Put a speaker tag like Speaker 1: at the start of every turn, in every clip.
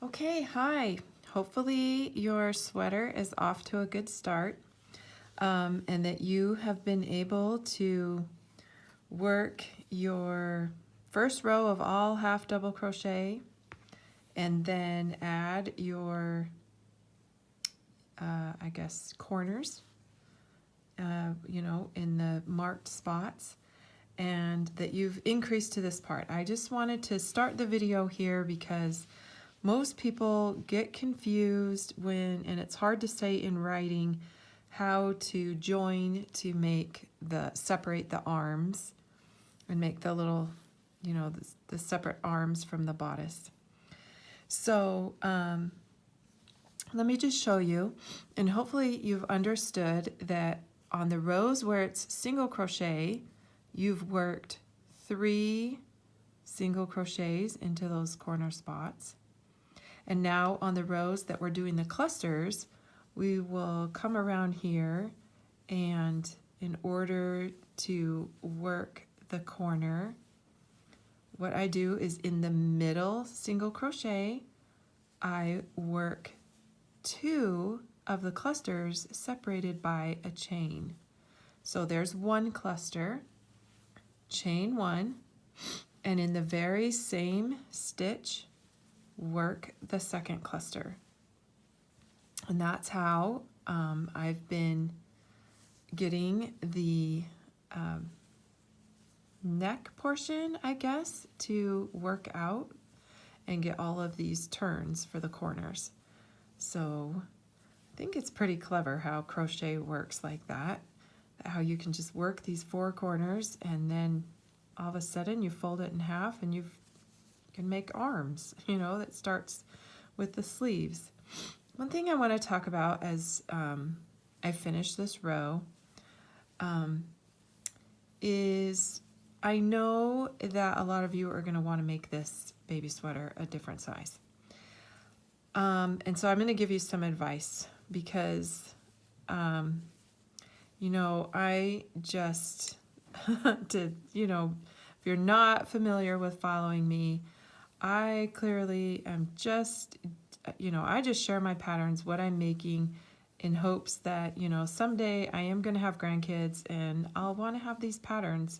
Speaker 1: Okay, hi. Hopefully your sweater is off to a good start and that you have been able to work your first row of all half double crochet and then add your, I guess, corners, in the marked spots, and that you've increased to this part. I just wanted to start the video here because most people get confused and it's hard to say in writing how to join to separate the arms and make the little, the separate arms from the bodice. So let me just show you, and hopefully you've understood that on the rows where it's single crochet, you've worked 3 single crochets into those corner spots. And now on the rows that we're doing the clusters, we will come around here, and in order to work the corner, what I do is in the middle single crochet, I work 2 of the clusters separated by a chain. So there's one cluster, chain 1, and in the very same stitch, work the second cluster. And that's how I've been getting the neck portion, I guess, to work out and get all of these turns for the corners. So I think it's pretty clever how crochet works like that, how you can just work these 4 corners and then all of a sudden you fold it in half and you can make arms, that starts with the sleeves. One thing I want to talk about as I finish this row is I know that a lot of you are going to want to make this baby sweater a different size. And so I'm going to give you some advice because, I just, if you're not familiar with following me, I clearly am just, I just share my patterns, what I'm making, in hopes that, someday I am going to have grandkids and I'll want to have these patterns.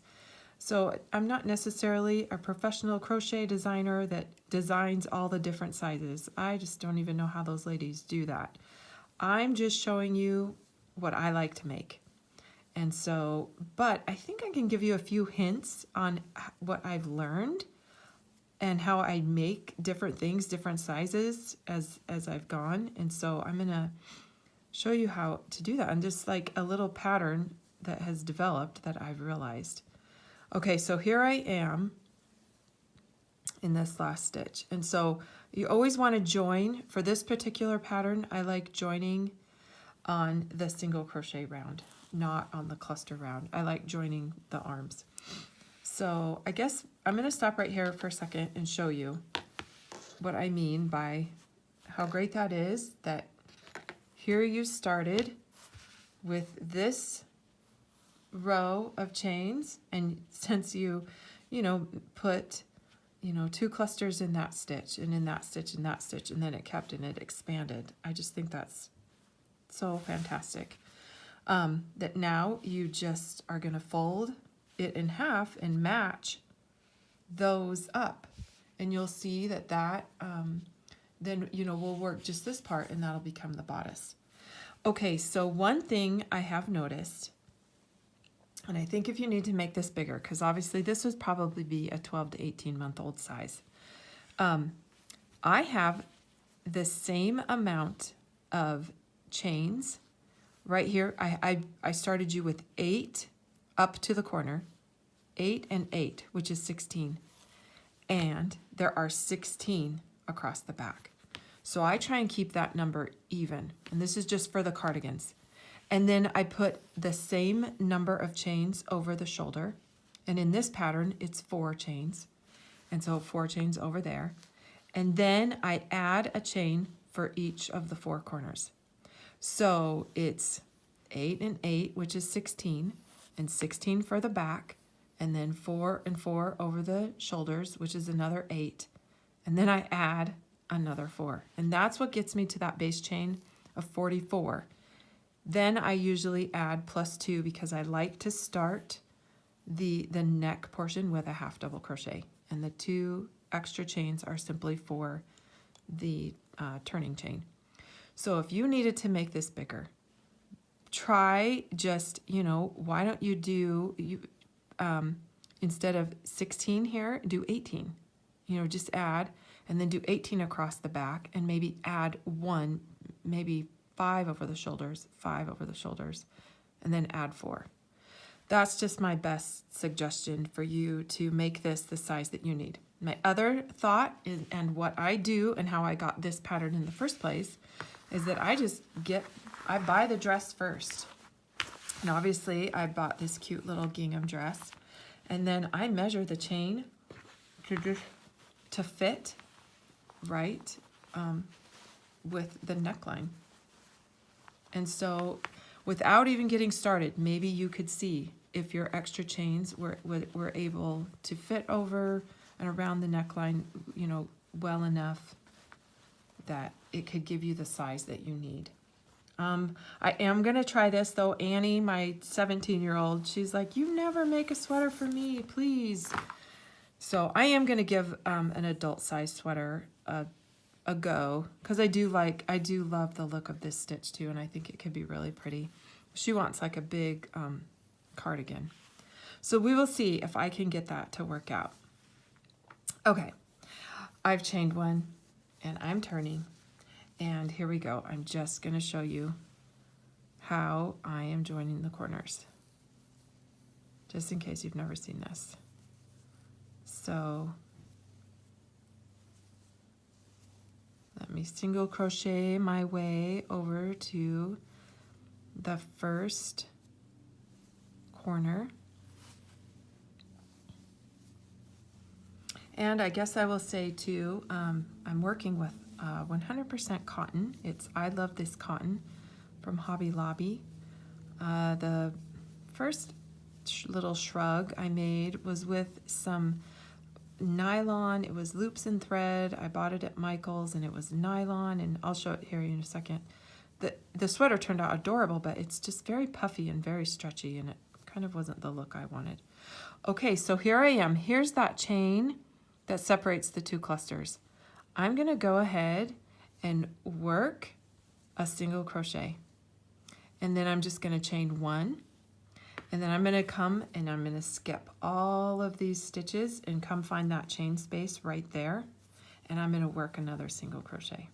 Speaker 1: So I'm not necessarily a professional crochet designer that designs all the different sizes. I just don't even know how those ladies do that. I'm just showing you what I like to make. And so, but I think I can give you a few hints on what I've learned and how I make different things, different sizes as I've gone. And so I'm gonna show you how to do that, and just like a little pattern that has developed that I've realized. Okay, so here I am in this last stitch. And so you always want to join. For this particular pattern, I like joining on the single crochet round, not on the cluster round. I like joining the arms. So I guess I'm going to stop right here for a second and show you what I mean by how great that is, that here you started with this row of chains, and since you put 2 clusters in that stitch and in that stitch and that stitch, and then it kept and it expanded. I just think that's so fantastic. That now you just are going to fold it in half and match those up, and you'll see that then we'll work just this part and that'll become the bodice. Okay, so one thing I have noticed, and I think if you need to make this bigger, because obviously this would probably be a 12 to 18 month old size, I have the same amount of chains right here. I started you with 8 up to the corner, 8 and 8, which is 16. And there are 16 across the back. So I try and keep that number even. And this is just for the cardigans. And then I put the same number of chains over the shoulder. And in this pattern, it's 4 chains. And so 4 chains over there. And then I add a chain for each of the 4 corners. So it's 8 and 8, which is 16, and 16 for the back, and then 4 and 4 over the shoulders, which is another 8. And then I add another 4. And that's what gets me to that base chain of 44. Then I usually add +2 because I like to start the neck portion with a half double crochet. And the 2 extra chains are simply for the turning chain. So if you needed to make this bigger, try just, why don't you do, instead of 16 here, do 18. Just add, and then do 18 across the back, and maybe add 1, maybe 5 over the shoulders, 5 over the shoulders, and then add 4. That's just my best suggestion for you to make this the size that you need. My other thought is, and what I do and how I got this pattern in the first place, is that I buy the dress first. And obviously I bought this cute little gingham dress, and then I measure the chain to fit right with the neckline. And so without even getting started, maybe you could see if your extra chains were able to fit over and around the neckline, well enough that it could give you the size that you need. I am going to try this, though. Annie, my 17-year-old, she's like, you never make a sweater for me, please. So I am going to give an adult size sweater a go, because I do love the look of this stitch too, and I think it could be really pretty. She wants like a big cardigan. So we will see if I can get that to work out. Okay, I've chained one and I'm turning, and here we go. I'm just going to show you how I am joining the corners, just in case you've never seen this. So let me single crochet my way over to the first corner. And I guess I will say too, I'm working with 100% cotton. I love this cotton from Hobby Lobby. The first little shrug I made was with some nylon. It was loops and thread. I bought it at Michael's, and it was nylon, and I'll show it here in a second. The sweater turned out adorable, but it's just very puffy and very stretchy, and it kind of wasn't the look I wanted. Okay, so here I am. Here's that chain that separates the 2 clusters. I'm going to go ahead and work a single crochet, and then I'm just going to chain 1, and then I'm going to come and I'm going to skip all of these stitches and come find that chain space right there, and I'm going to work another single crochet.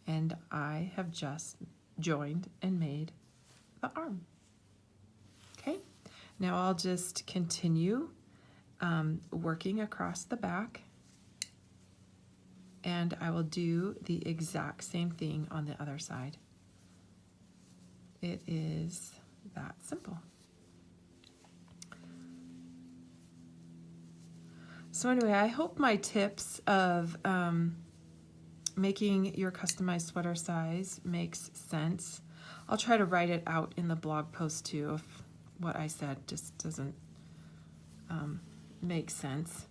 Speaker 1: And I have just joined and made the arm. Okay, now I'll just continue working across the back, and I will do the exact same thing on the other side. It is that simple. So anyway, I hope my tips of making your customized sweater size makes sense. I'll try to write it out in the blog post too if what I said just doesn't make sense.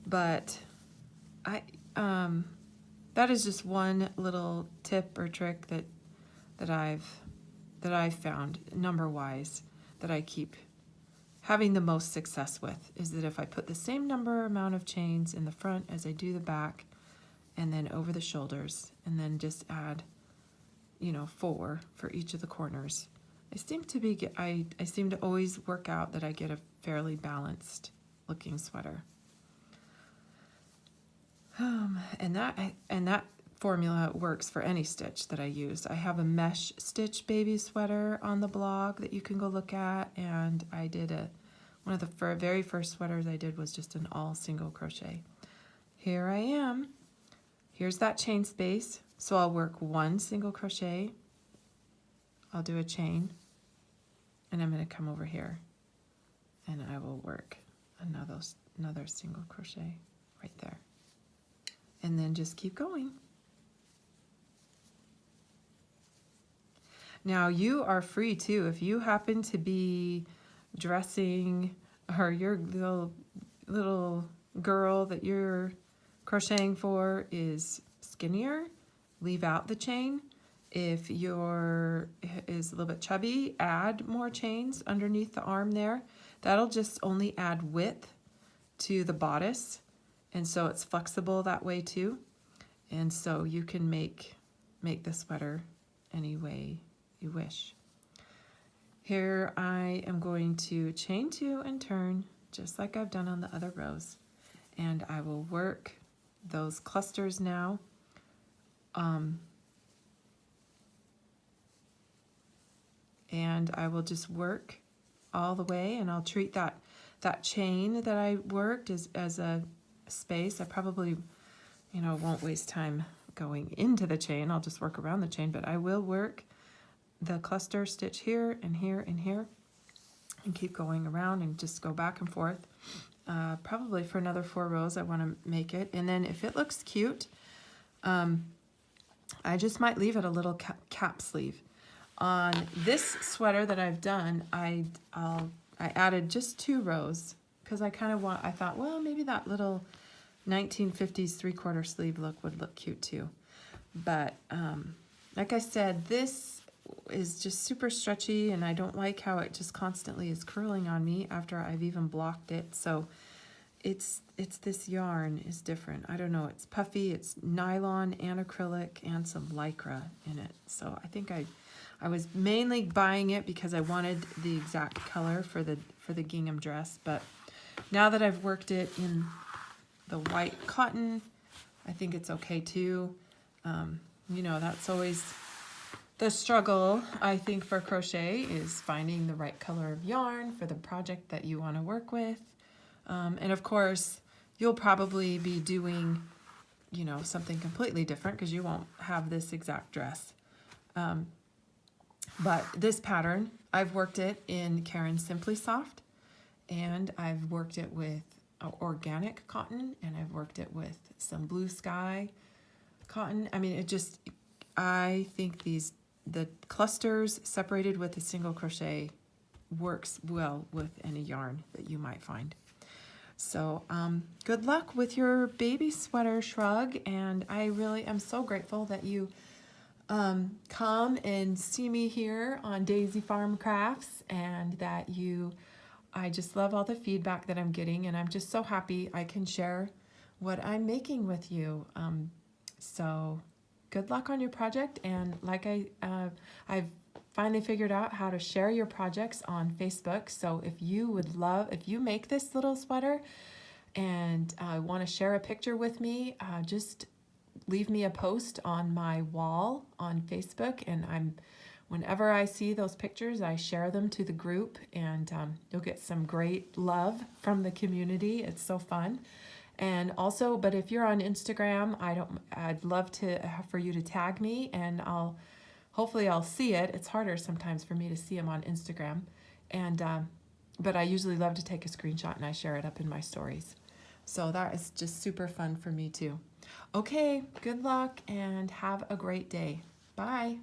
Speaker 1: But that is just one little tip or trick that I've found number-wise that I keep having the most success with, is that if I put the same amount of chains in the front as I do the back, and then over the shoulders, and then just add, 4 for each of the corners, I seem to always work out that I get a fairly balanced looking sweater. And that formula works for any stitch that I use. I have a mesh stitch baby sweater on the blog that you can go look at, and I did one of the very first sweaters I did was just an all single crochet. Here I am. Here's that chain space. So I'll work 1 single crochet. I'll do a chain, and I'm going to come over here, and I will work another single crochet right there. And then just keep going. Now you are free too. If you happen to be dressing, or your little girl that you're crocheting for is skinnier, leave out the chain. If your is a little bit chubby, add more chains underneath the arm there. That'll just only add width to the bodice, and so it's flexible that way too. And so you can make the sweater any way you wish. Here I am going to chain 2 and turn just like I've done on the other rows, and I will work those clusters now. And I will just work all the way, and I'll treat that chain that I worked as a space. I probably, won't waste time going into the chain. I'll just work around the chain, but I will work the cluster stitch here and here and here, and keep going around and just go back and forth. Probably for another 4 rows I want to make it, and then if it looks cute, I just might leave it a little cap sleeve. On this sweater that I've done, I added just 2 rows because I thought, well, maybe that little 1950s 3/4 sleeve look would look cute too. But like I said, this is just super stretchy, and I don't like how it just constantly is curling on me after I've even blocked it. So it's this yarn is different. I don't know, it's puffy, it's nylon and acrylic and some lycra in it. So I think I was mainly buying it because I wanted the exact color for the gingham dress, but now that I've worked it in the white cotton, I think it's okay too. That's always the struggle, I think, for crochet, is finding the right color of yarn for the project that you want to work with. And of course, you'll probably be doing, something completely different because you won't have this exact dress. But this pattern, I've worked it in Caron Simply Soft, and I've worked it with organic cotton, and I've worked it with some blue sky cotton. I mean, I think the clusters separated with a single crochet works well with any yarn that you might find. So good luck with your baby sweater, Shrug, and I really am so grateful that you come and see me here on Daisy Farm Crafts, and that I just love all the feedback that I'm getting, and I'm just so happy I can share what I'm making with you. So good luck on your project, and like I've finally figured out how to share your projects on Facebook. So if you make this little sweater and want to share a picture with me, just leave me a post on my wall on Facebook, and whenever I see those pictures, I share them to the group, and you'll get some great love from the community. It's so fun. And also, but if you're on Instagram, I'd love for you to tag me, and hopefully I'll see it. It's harder sometimes for me to see them on Instagram, and but I usually love to take a screenshot and I share it up in my stories. So that is just super fun for me too. Okay, good luck and have a great day. Bye.